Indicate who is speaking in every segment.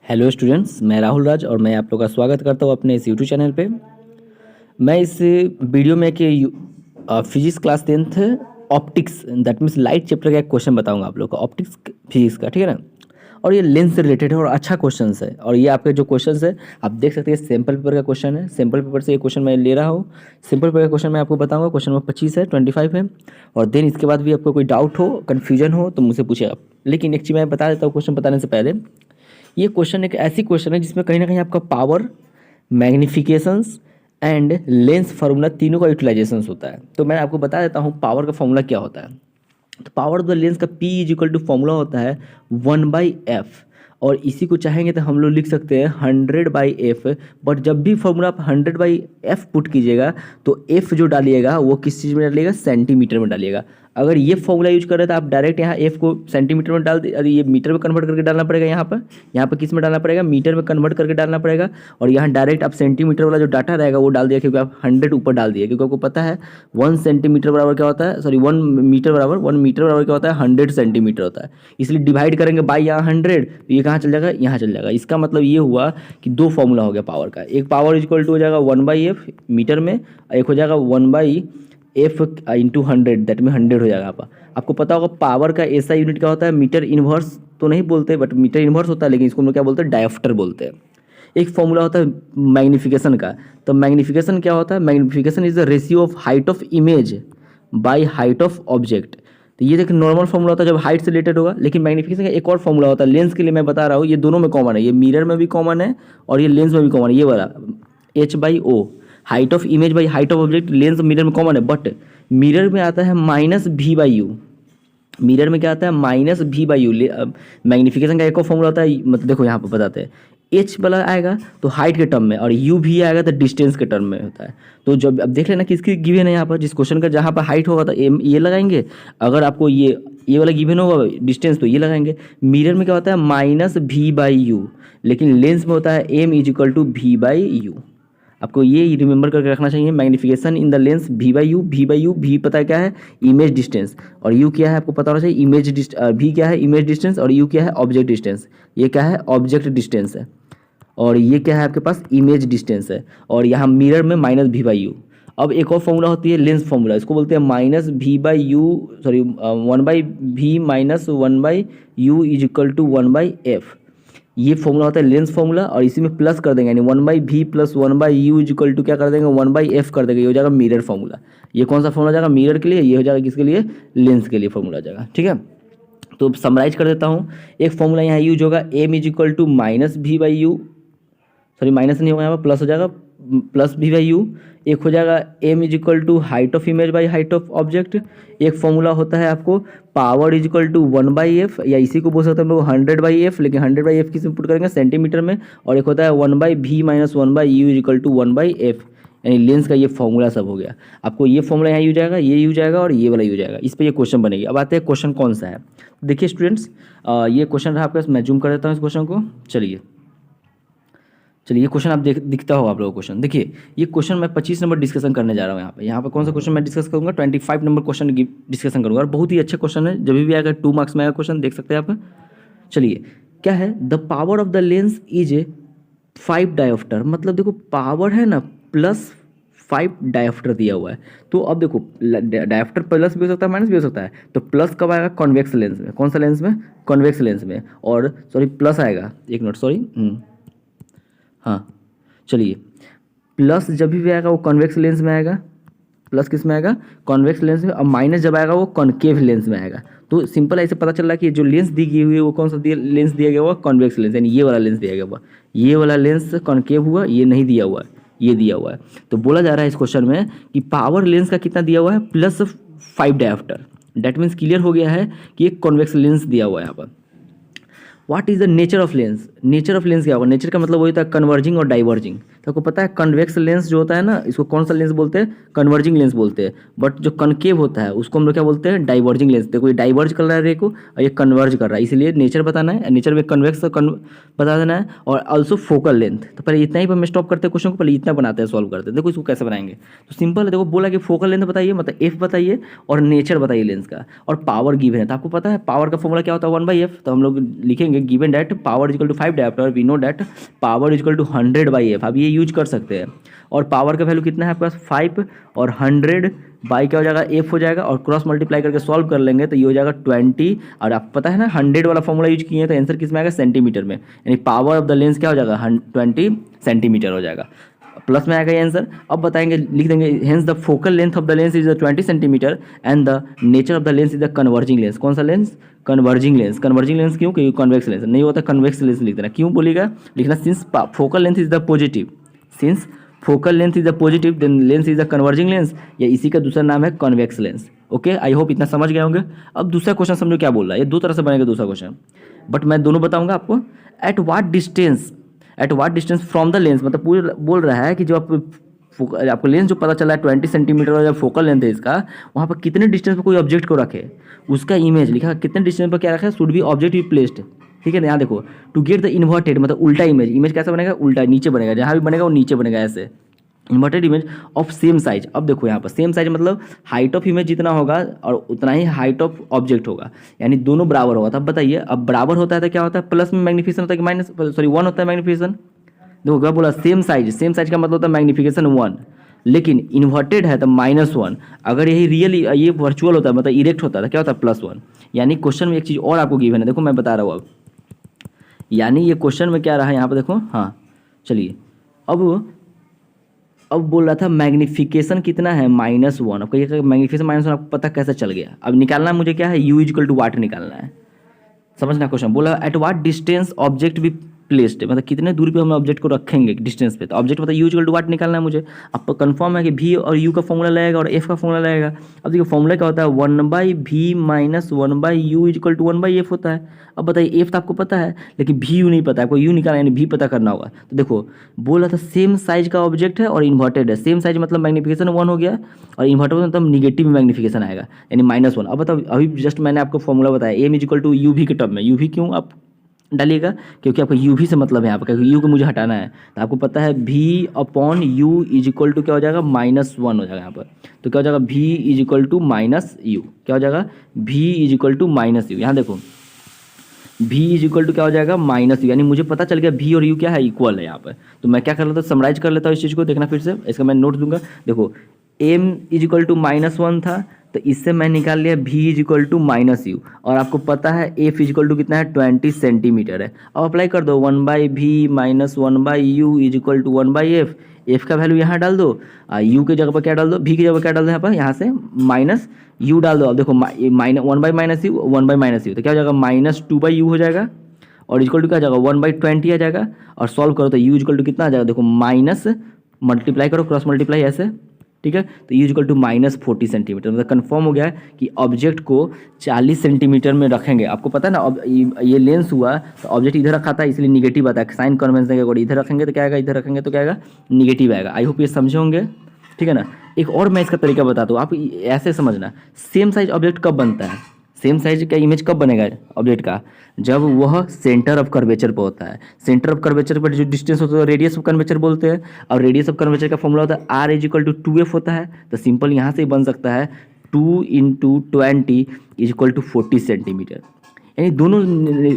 Speaker 1: Hello students, मैं राहुल राज और मैं आप लोग का स्वागत करता हूँ अपने इस यूट्यूब चैनल पे। मैं इस वीडियो में कि physics class 10th optics that means light chapter का एक क्वेश्चन बताऊंगा आप लोग को, ऑप्टिक्स फिजिक्स का, ठीक है ना। और ये लेंस से रिलेटेड है और अच्छा क्वेश्चन है। और ये आपके जो क्वेश्चन है आप देख सकते हैं, सैम्पल पेपर का क्वेश्चन है। सैम्पल पेपर से ये क्वेश्चन मैं ले रहा हूँ। सैम्पल पेपर का क्वेश्चन मैं आपको बताऊंगा। क्वेश्चन नंबर 25 है, 25 है। और देन इसके बाद भी आपको कोई डाउट हो, कन्फ्यूजन हो तो मुझसे पूछे आप। लेकिन एक चीज़ मैं बता देता हूँ क्वेश्चन बताने से पहले, ये क्वेश्चन एक ऐसी क्वेश्चन है जिसमें कहीं ना कहीं आपका पावर, मैग्निफिकेशंस एंड लेंस फार्मूला तीनों का यूटिलाइजेशन होता है। तो मैं आपको बता देता हूँ पावर का फॉर्मूला क्या होता है। तो पावर ऑफ द लेंस का P is equal to formula होता है 1/f। और इसी को चाहेंगे तो हम लोग लिख सकते हैं 100/f। बट जब भी फॉर्मूला आप 100/f पुट कीजिएगा तो f जो डालिएगा वो किस चीज़ में डालिएगा, सेंटीमीटर में डालिएगा। अगर ये फॉर्मूला यूज कर रहे तो आप डायरेक्ट यहाँ f को सेंटीमीटर में डाल दे, अरे ये मीटर में कन्वर्ट करके डालना पड़ेगा। यहाँ पर किस में डालना पड़ेगा, मीटर में कन्वर्ट करके डालना पड़ेगा। और यहाँ डायरेक्ट आप सेंटीमीटर वाला जो डाटा रहेगा वो डाल दिया, क्योंकि आप 100 ऊपर डाल दिए, क्योंकि आपको पता है 1 सेंटीमीटर बराबर क्या होता है, सॉरी 1 मीटर बराबर, 1 मीटर बराबर क्या होता है, 100 सेंटीमीटर होता है। इसलिए डिवाइड करेंगे बाई यहाँ 100 तो ये कहाँ चल जाएगा, यहाँ चल जाएगा। इसका मतलब ये हुआ कि दो फॉर्मूला हो गया पावर का। एक पावर इक्वल टू हो जाएगा 1/f मीटर में, एक हो जाएगा 1/f इंटू 100 दैट में 100 हो जाएगा। आपको पता होगा पावर का ऐसा यूनिट क्या होता है, मीटर इन्वर्स तो नहीं बोलते, बट मीटर इन्वर्स होता है, लेकिन इसको हम लोग क्या बोलते हैं, डायोप्टर बोलते हैं। एक फॉर्मूला होता है मैग्निफिकेशन का। तो मैग्निफिकेशन क्या होता है, magnification is the ratio of height of image by height of object. तो ये देखिए नॉर्मल फॉर्मूला होता है जब हाइट से रिलेटेड होगा, लेकिन मैग्निफिकेशन का एक और फॉर्मूला होता है लेंस के लिए। मैं बता रहा हूँ ये दोनों में कॉमन है, ये मिरर में भी कॉमन है और ये लेंस में भी कॉमन है। ये वाला H/O, height of image by height of object, lens mirror में कॉमन है। बट मिरर में आता है -V/U। मिरर में क्या आता है, -V/U। मैग्निफिकेशन का एक और फॉर्मूला होता है, मतलब देखो यहाँ पर बताते हैं, H वाला आएगा तो हाइट के टर्म में, और UV आएगा तो डिस्टेंस के टर्म में होता है। तो जब अब देख लेना किसकी गिवन है यहाँ पर, जिस क्वेश्चन का जहाँ पर हाइट होगा तो ये लगाएंगे। अगर आपको ये वाला गिवन होगा डिस्टेंस तो ये लगाएंगे। मिरर में क्या होता है -V/U, लेकिन लेंस में होता है M is equal to V/U। आपको ये रिमेंबर करके रखना चाहिए। Magnification in the lens V/U, V/U, V पता है क्या है, इमेज डिस्टेंस, और U क्या है आपको पता होना चाहिए, V क्या है, इमेज डिस्टेंस, और U क्या है, ऑब्जेक्ट डिस्टेंस। ये क्या है, ऑब्जेक्ट डिस्टेंस है, और ये क्या है आपके पास, इमेज डिस्टेंस है। और यहाँ मिरर में -V/U। अब एक और फॉर्मूला होती है लेंस फॉर्मूला, इसको बोलते हैं -V/U, sorry 1/V minus 1/U is equal to 1/f। ये फॉर्मूला होता है लेंस फॉर्मूला, और इसी में प्लस कर देंगे, यानी 1/V plus 1/U is equal to क्या कर देंगे, 1/f कर देंगे। ये हो जाएगा मिरर फॉर्मूला। ये कौन सा फॉर्मूला जाएगा, मिरर के लिए। ये हो जाएगा किसके लिए, लेंस के लिए फॉर्मूला जाएगा, ठीक है। तो समराइज कर देता हूँ। एक फॉर्मूला यहाँ यूज होगा M is equal to -V/U, sorry minus नहीं होगा, यहाँ पर प्लस हो जाएगा, +V/U। एक हो जाएगा M is equal to height of image by height of object. एक फॉर्मूला होता है आपको power is equal to 1/f, या इसी को बोल सकते हैं हम लोग 100/f, लेकिन 100/f किस में पुट करेंगे, सेंटीमीटर में। और एक होता है 1/V minus 1/U is equal to 1/f, यानी लेंस का ये फॉर्मूला सब हो गया। आपको ये फॉर्मूला यहाँ यूज आएगा, ये यूज आएगा, और ये वाला यूज आएगा। इस पर ये क्वेश्चन बनेगी। अब आते हैं क्वेश्चन कौन सा है। देखिए स्टूडेंट्स, ये क्वेश्चन रहा आपका, मैं जूम कर देता हूँ इस क्वेश्चन को। चलिए ये क्वेश्चन आप दिखता होगा आप लोगों को क्वेश्चन। देखिए ये क्वेश्चन मैं 25 नंबर डिस्कशन करने जा रहा हूँ। यहाँ पे कौन सा क्वेश्चन मैं डिस्कस करूँगा, 25 नंबर क्वेश्चन डिस्कशन करूँगा। और बहुत ही अच्छा क्वेश्चन है, जब भी आएगा 2 मार्क्स में आएगा क्वेश्चन, देख सकते हैं आप। चलिए क्या है, the power of the lens is 5 dioptre. मतलब देखो पावर है ना, +5 डायोप्टर दिया हुआ है। तो अब देखो डायोप्टर प्लस भी हो सकता है, माइनस भी हो सकता है। तो प्लस कब आएगा, कॉन्वेक्स लेंस में। कौन सा लेंस में, कॉन्वेक्स लेंस में। और सॉरी प्लस आएगा, एक मिनट सॉरी, हाँ चलिए, प्लस जब भी आएगा वो कॉन्वेक्स लेंस में आएगा। प्लस किस में आएगा, कॉन्वेक्स लेंस में। और माइनस जब आएगा वो कॉनकेव लेंस में आएगा। तो सिंपल ऐसे पता चल रहा है कि जो लेंस दी गई हुई है वो कौन सा लेंस दिया गया हुआ, कॉन्वेक्स लेंस, यानी ये वाला लेंस दिया गया हुआ। ये वाला लेंस कॉनकेव हुआ, ये नहीं दिया हुआ है, ये दिया हुआ है। तो बोला जा रहा है इस क्वेश्चन में कि पावर लेंस का कितना दिया हुआ है, +5 डायोप्टर। डैट मीन्स क्लियर हो गया है कि एक कॉन्वेक्स लेंस दिया हुआ है यहाँ पर। What is the nature of lens, nature of lens क्या होगा, नेचर का मतलब वही होता है कन्वर्जिंग और डाइवर्जिंग। तो आपको पता है कन्वेक्स लेंस जो होता है ना, इसको कौन सा लेंस बोलते हैं, कन्वर्जिंग लेंस बोलते हैं। बट जो कनकेव होता है उसको हम लोग क्या बोलते हैं, डाइवर्जिंग लेंस। देखो ये डाइवर्ज कर रहा है रे को और ये कन्वर्ज कर रहा है, इसलिए नेचर बताना है, नेचर में कन्वेक्स बता देना है और ऑल्सो फोकल लेंथ। तो पहले इतना ही पर मैं स्टॉप करते हैं क्वेश्चन को, पहले इतना बनाते हैं, सॉल्व करते हैं। देखो इसको कैसे बनाएंगे, तो सिंपल है। देखो बोला कि फोकल लेंथ बताइए, मतलब एफ बताइए और नेचर बताइए लेंस का, और पावर गिवन है। तो आपको पता है पावर का फॉर्मूला क्या होता है, 1/f। तो हम लोग लिखेंगे given that power equal to 5 dioptre, we know that power equal to 100/f। आप ये यूज कर सकते हैं। और पावर का वैल्यू कितना है आपके पास, 5 और 100 बाई क्या हो जाएगा, एफ हो जाएगा, और क्रॉस मल्टीप्लाई करके सॉल्व कर लेंगे तो ये हो जाएगा 20। और आपको पता है ना 100 वाला फॉर्मूला यूज किए हैं, तो आंसर किस में आएगा, सेंटीमीटर में। यानी पावर ऑफ द लेंस क्या हो जाएगा, 20 सेंटीमीटर हो जाएगा, प्लस में आएगा ये आंसर। अब बताएंगे, लिख देंगे hence the focal length of the lens is 20 centimetre and the nature of the lens is the converging lens. कौन सा lens, converging lens. Converging lens क्यों, क्योंकि कॉन्वेक्स लेंस नहीं होता, कन्वेक्स लेंस लिख देना। क्यों बोलेगा, लिखना since focal length is the positive, since focal length is the positive then lens is the converging lens, या इसी का दूसरा नाम है convex lens. Okay, I hope इतना समझ गए होंगे। अब दूसरा क्वेश्चन समझो क्या बोल रहा है, ये दो तरह से बनेगा दूसरा क्वेश्चन, बट मैं दोनों बताऊंगा आपको। At what distance from the lens, मतलब पूरे बोल रहा है कि जो आपको लेंस जो पता चला है 20 सेंटीमीटर और जब फोकल लेंथ है इसका, वहाँ पर कितने डिस्टेंस पर कोई ऑब्जेक्ट को रखे, उसका इमेज लिखा, कितने डिस्टेंस पर क्या रखा है, should be object be placed. ठीक है ना, यहाँ देखो टू गेट द इन्वर्टेड, मतलब उल्टा इमेज कैसा बनेगा, उल्टा नीचे बनेगा, जहाँ भी बनेगा वो नीचे बनेगा ऐसे, inverted image of same size. अब देखो यहाँ पर सेम साइज मतलब हाइट ऑफ इमेज जितना होगा और उतना ही हाइट ऑफ ऑब्जेक्ट होगा, यानी दोनों बराबर होगा। तब बताइए, अब बराबर होता है तो क्या होता है, प्लस में मैग्नीफिकेशन होता है कि माइनस, सॉरी 1 होता है मैग्नीफिकेशन। देखो क्या बोला, सेम साइज का मतलब होता है मैग्नीफिकेशन 1, लेकिन इन्वर्टेड है तो -1। अगर यही रियल ये वर्चुअल होता है मतलब इरेक्ट होता है तो क्या होता है +1। यानी क्वेश्चन में एक चीज़ और आपको गिवन है, देखो मैं बता रहा हूँ अब, यानी ये क्वेश्चन में क्या रहा है यहाँ पर देखो, हाँ चलिए अब बोल रहा था मैग्नीफिकेशन कितना है, -1। अब कहिए मैग्नीफिकेशन -1 आपको पता कैसे चल गया। अब निकालना मुझे क्या है, u = वाट निकालना है, समझना क्वेश्चन। बोला एट वाट डिस्टेंस ऑब्जेक्ट भी प्लेस्ड, मतलब कितने दूरी पे हम ऑब्जेक्ट को रखेंगे डिस्टेंस पे, तो ऑब्जेक्ट मतलब u = वाट निकालना है मुझे। अब कंफर्म है कि v और u का फॉर्मूला लगेगा और f का फॉर्मूला लगेगा। अब देखिए फॉर्मूला क्या होता है, 1/v - 1/u = 1/f होता है। अब बताइए f तो आपको पता है लेकिन v नहीं पता है, आपको u निकालना यानी v पता करना होगा। तो देखो बोला था सेम साइज का ऑब्जेक्ट है और इन्वर्टेड है, सेम साइज मतलब मैग्नीफिकेशन 1 हो गया और इन्वर्टेड मतलब निगेटिव मैग्नीफिकेशन आएगा यानी -1। अब बताओ अभी जस्ट मैंने आपको फॉर्मूला बताया, m = uv के टर्म में। uv क्यों आप डालिएगा, क्योंकि आपको uv से मतलब है यहाँ पर, क्योंकि u को मुझे हटाना है। तो आपको पता है v/u = क्या हो जाएगा, -1 हो जाएगा यहाँ पर। तो क्या हो जाएगा, v = -u, क्या हो जाएगा, v = -u। यहाँ देखो v क्या हो जाएगा, -u, यानी मुझे पता चल गया v और u क्या है, इक्वल है यहाँ पर। तो मैं क्या कर लेता हूँ, समराइज कर लेता हूँ इस चीज़ को, देखना फिर से, इसका मैं नोट दूंगा। देखो m = -1 था तो इससे मैं निकाल लिया v = -u, और आपको पता है f कितना है, 20 सेंटीमीटर है। अब अप्लाई कर दो, 1/v - 1/u = 1/f। f का वैल्यू यहाँ डाल दो, u की जगह पर क्या डाल दो, v की जगह पर क्या डाल दो, यहाँ पर यहाँ से -u डाल दो। अब देखो 1/-u 1/-u, तो क्या हो जाएगा, -2/u हो जाएगा और इक्वल टू क्या आ जाएगा, 1/20 आ जाएगा। और सॉल्व करो तो u = कितना आ जाएगा, देखो माइनस मल्टीप्लाई करो, क्रॉस मल्टीप्लाई ऐसे, ठीक है। तो u = -40 सेंटीमीटर, मतलब कंफर्म हो गया है कि ऑब्जेक्ट को 40 सेंटीमीटर में रखेंगे। आपको पता है ना, अब ये लेंस हुआ तो ऑब्जेक्ट इधर रखा था इसलिए निगेटिव आता है, साइन कन्वेंशन के अकॉर्डिंग। इधर रखेंगे तो क्या आएगा, इधर रखेंगे तो क्या आएगा, निगेटिव आएगा। आई होप ये समझे होंगे, ठीक है ना। एक और मैं इसका तरीका बताता हूँ, आप ऐसे समझना, सेम साइज ऑब्जेक्ट कब बनता है, सेम साइज का इमेज कब बनेगा ऑब्जेक्ट का, जब वह सेंटर ऑफ कर्वेचर पर होता है। सेंटर ऑफ कर्वेचर पर जो डिस्टेंस होता है रेडियस ऑफ कर्वेचर बोलते हैं, और रेडियस ऑफ कर्वेचर का फॉर्मूला होता है r = 2f होता है। तो सिंपल यहाँ से ही बन सकता है 2 × 20 = 40 सेंटीमीटर, यानी दोनों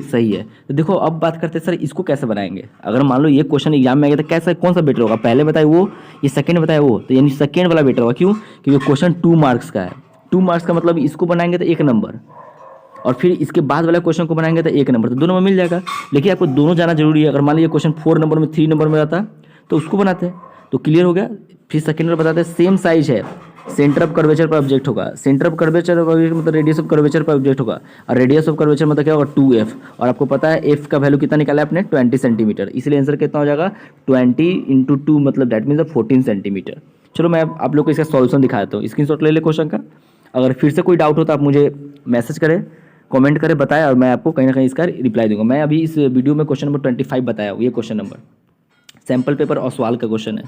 Speaker 1: सही है। तो देखो अब बात करते हैं सर इसको कैसे बनाएंगे। अगर मान लो ये क्वेश्चन एग्जाम में आ गया तो कैसा, कौन सा बेटर होगा, पहले बताए वो, ये सेकंड बताए वो, तो यानी सेकंड वाला बेटर होगा। क्यों, क्योंकि क्वेश्चन 2 मार्क्स का है। 2 मार्क्स का मतलब इसको बनाएंगे तो 1 नंबर, और फिर इसके बाद वाले क्वेश्चन को बनाएंगे तो 1 नंबर, तो दोनों में मिल जाएगा। लेकिन आपको दोनों जाना जरूरी है। अगर मान लीजिए क्वेश्चन 4 नंबर में 3 नंबर में रहता तो उसको बनाते हैं, तो क्लियर हो गया। फिर सेकंड में बताते हैं, सेम साइज है, सेंटर ऑफ कर्वेचर पर ऑब्जेक्ट होगा। सेंटर ऑफ कर्वेचर मतलब रेडियस ऑफ कर्वेचर पर ऑब्जेक्ट होगा, और रेडियस ऑफ कर्वेचर मतलब क्या होगा, 2f। और आपको पता है f का वैल्यू कितना निकाला है आपने, 20 सेंटीमीटर, इसलिए आंसर कितना हो जाएगा, 20 × 2 मतलब दैट मीन्स 14 सेंटीमीटर। चलो मैं आप लोग को इसका सॉल्यूशन दिखाता हूँ, स्क्रीनशॉट ले ले क्वेश्चन का। अगर फिर से कोई डाउट हो तो आप मुझे मैसेज करें, कमेंट करें, बताएं, और मैं आपको कहीं ना कहीं इसका रिप्लाई दूंगा। मैं अभी इस वीडियो में क्वेश्चन नंबर 25 बताया हूँ, ये क्वेश्चन नंबर सैम्पल पेपर और सवाल का क्वेश्चन है।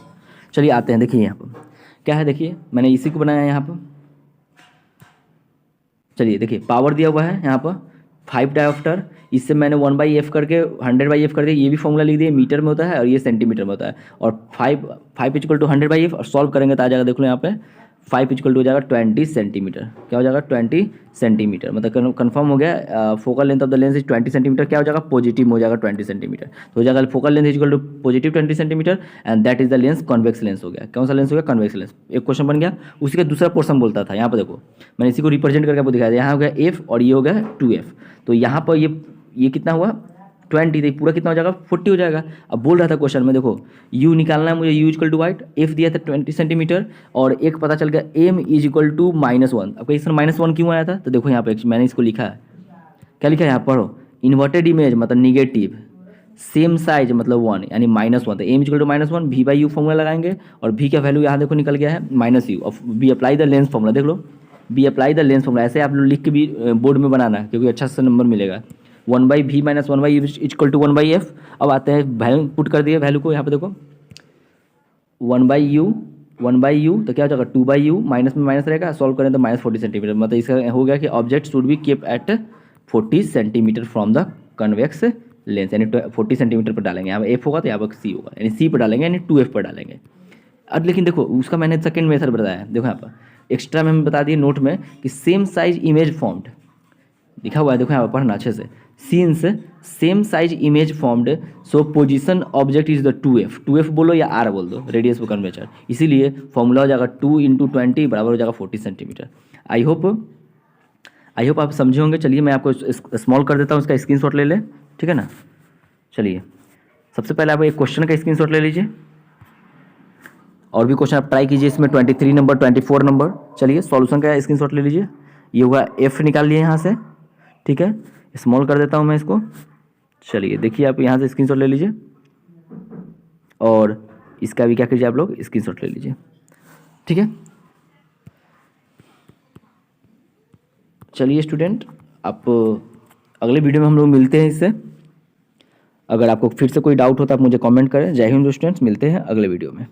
Speaker 1: चलिए आते हैं, देखिए यहाँ पर क्या है, देखिए मैंने इसी को बनाया है यहाँ पर। चलिए देखिए पावर दिया हुआ है यहाँ पर 5 डायोप्टर, इससे मैंने 1/f करके 100/f कर दिया, ये भी फॉर्मूला लिख दिया, मीटर में होता है और ये सेंटीमीटर में होता है। और 5 इक्वल टू 100/f और सॉल्व करेंगे तो आ जाएगा, देख लो यहाँ पे 5 इक्वल टू हो जाएगा 20 सेंटीमीटर। क्या हो जाएगा 20 सेंटीमीटर, मतलब कन्फर्म हो गया। Focal length of the lens is 20 centimetre, क्या हो जाएगा पॉजिटिव हो जाएगा 20 सेंटीमीटर। तो हो जाएगा focal length is equal to positive 20 centimetre and that is the lens convex lens हो गया। कौन सा लेंस हो गया, कॉन्वेक्स लेंस। एक क्वेश्चन बन गया। उसी का दूसरा पोर्शन बोलता था, यहाँ पर देखो मैंने इसी को रिप्रेजेंट करके आपको दिखाया था। यहाँ हो गया एफ और ये हो गया 2f। तो यहाँ पर ये कितना हुआ 20, तो पूरा कितना हो जाएगा 40 हो जाएगा। अब बोल रहा था क्वेश्चन में, देखो u निकालना है मुझे, u equal to white, f दिया था 20 सेंटीमीटर और एक पता चल गया m इज इक्वल टू -1। अब क्वेश्चन -1 क्यों आया था, तो देखो यहाँ पे मैंने इसको लिखा है, क्या लिखा है यहाँ पढ़ो, इन्वर्टेड इमेज मतलब निगेटिव, सेम साइज मतलब 1 यानी -1, तो m equal to -1, v/u formula लगाएंगे और v का वैल्यू यहाँ देखो निकल गया है -u और b apply the lens formula, देख लो b apply the lens formula. ऐसे आप लोग लिख के भी बोर्ड में बनाना है क्योंकि अच्छा सा नंबर मिलेगा। 1/v minus 1/u equal to 1/f। अब आते हैं वैल्यू पुट कर दिए वैल्यू को, यहाँ पे देखो 1/u तो क्या हो जाएगा 2/u, माइनस में माइनस रहेगा, सॉल्व करें तो -40 सेंटीमीटर, मतलब इसका हो गया कि object should be keep at 40 centimetre from the convex lens, यानी 40 सेंटीमीटर पर डालेंगे। यहाँ पर f होगा तो यहाँ पर c होगा, यानी c पर डालेंगे यानी 2f पर डालेंगे। अब लेकिन देखो उसका मैंने सेकेंड मेथड बताया है, देखो यहाँ पर एक्स्ट्रा में हम बता दिए नोट में कि सेम साइज इमेज फॉर्म्ड लिखा हुआ है, देखो यहाँ पर पढ़ना अच्छे से, scenes same size image formed so position object is the 2f बोलो या r बोल दो, रेडियस पर कर्वेचर, इसीलिए फॉर्मूला हो जाएगा 2 × 20 बराबर हो जाएगा 40 सेंटीमीटर। आई होप आप समझे होंगे। चलिए मैं आपको स्मॉल कर देता हूँ, उसका स्क्रीनशॉट ले ले, ठीक है ना। चलिए सबसे पहले आप एक क्वेश्चन का स्क्रीनशॉट ले लीजिए, और भी क्वेश्चन आप ट्राई कीजिए इसमें 23 नंबर 24 नंबर। चलिए सॉल्यूशन का स्क्रीनशॉट ले लीजिए, ये हुआ f निकाल लिए यहाँ से, ठीक है, स्मॉल कर देता हूँ मैं इसको। चलिए देखिए आप यहाँ से स्क्रीनशॉट ले लीजिए और इसका भी क्या कीजिए आप लोग स्क्रीनशॉट ले लीजिए, ठीक है। चलिए स्टूडेंट, आप अगले वीडियो में हम लोग मिलते हैं इससे। अगर आपको फिर से कोई डाउट हो तो आप मुझे कमेंट करें। जय हिंद स्टूडेंट्स, मिलते हैं अगले वीडियो में।